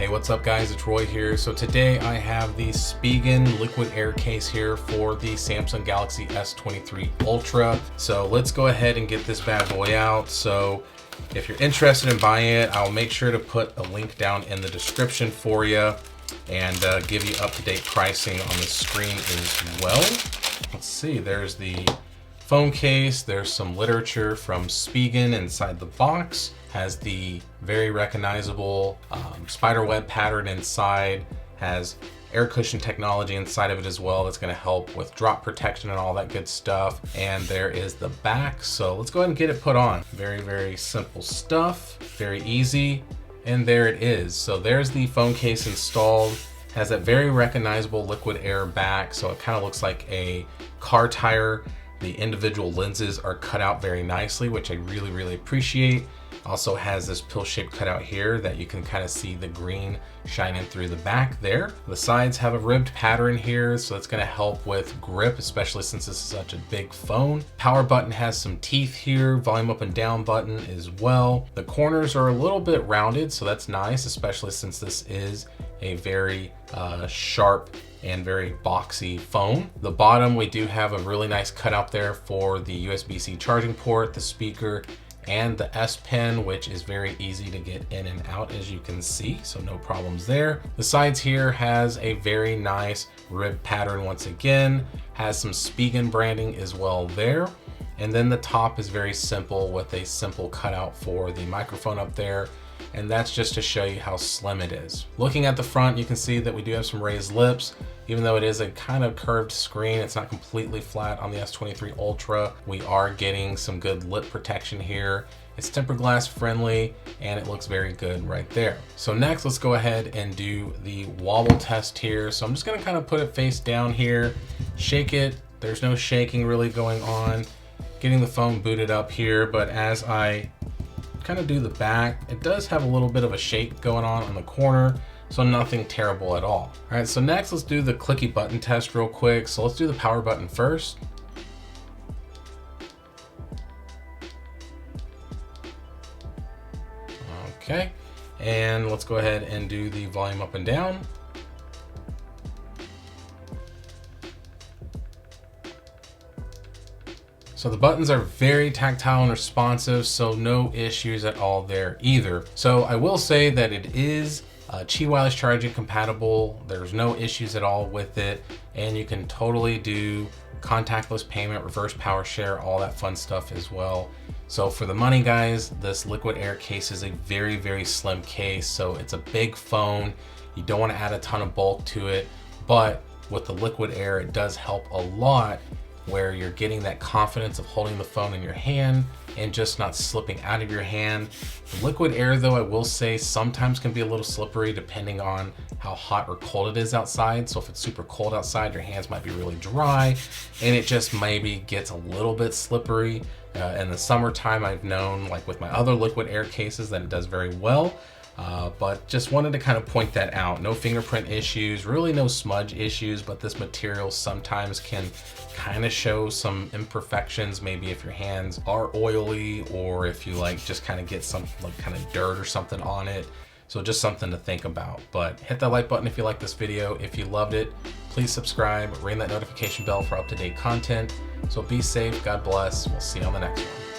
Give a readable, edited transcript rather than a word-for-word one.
Hey, what's up guys, it's Roy here. So today I have the Spigen liquid air case here for the Samsung Galaxy S23 Ultra. So let's go ahead and get this bad boy out. So if you're interested in buying it, I'll make sure to put a link down in the description for you and give you up-to-date pricing on the screen as well. Let's see, there's the phone case, there's some literature from Spigen inside the box, has the very recognizable spider web pattern inside, has air cushion technology inside of it as well that's going to help with drop protection and all that good stuff. And there is the back, so let's go ahead and get it put on. Very simple stuff, very easy, and there it is. So there's the phone case installed. Has that very recognizable liquid air back, so it kind of looks like a car tire. The individual lenses are cut out very nicely, which I really appreciate. Also has this pill-shaped cutout here that you can kind of see the green shining through the back there. The sides have a ribbed pattern here, so it's going to help with grip, especially since this is such a big phone. Power button has some teeth here, volume up and down button as well. The corners are a little bit rounded, so that's nice, especially since this is a very sharp and very boxy phone. The bottom, we do have a really nice cutout there for the USB-C charging port, the speaker, and the S Pen, which is very easy to get in and out, as you can see, so no problems there. The sides here has a very nice rib pattern once again, has some Spigen branding as well there. And then the top is very simple with a simple cutout for the microphone up there. And that's just to show you how slim it is. Looking at the front, you can see that we do have some raised lips. Even though it is a kind of curved screen, it's not completely flat on the S23 Ultra. We are getting some good lip protection here. It's tempered glass friendly and it looks very good right there. So next, let's go ahead and do the wobble test here. So I'm just gonna kind of put it face down here, shake it. There's no shaking really going on. Getting the phone booted up here, but as I kind of do the back, it does have a little bit of a shake going on the corner, so nothing terrible at all. All right, so next let's do the clicky button test real quick. So let's do the power button first. Okay, and let's go ahead and do the volume up and down. So the buttons are very tactile and responsive, so no issues at all there either. So I will say that it is Qi wireless charging compatible. There's no issues at all with it, and you can totally do contactless payment, reverse power share, all that fun stuff as well. So for the money, guys, this liquid air case is a very slim case. So it's a big phone. You don't want to add a ton of bulk to it, but with the liquid air, it does help a lot, where you're getting that confidence of holding the phone in your hand and just not slipping out of your hand. The liquid air, though, I will say sometimes can be a little slippery depending on how hot or cold it is outside. So if it's super cold outside, your hands might be really dry and it just maybe gets a little bit slippery. In the summertime, I've known, like with my other liquid air cases, that it does very well. But just wanted to kind of point that out. No fingerprint issues, really no smudge issues, but this material sometimes can kind of show some imperfections, maybe if your hands are oily or if you like just kind of get some like kind of dirt or something on it. So just something to think about. But hit that like button if you like this video. If you loved it, please subscribe, ring that notification bell for up-to-date content. So be safe, God bless, we'll see you on the next one.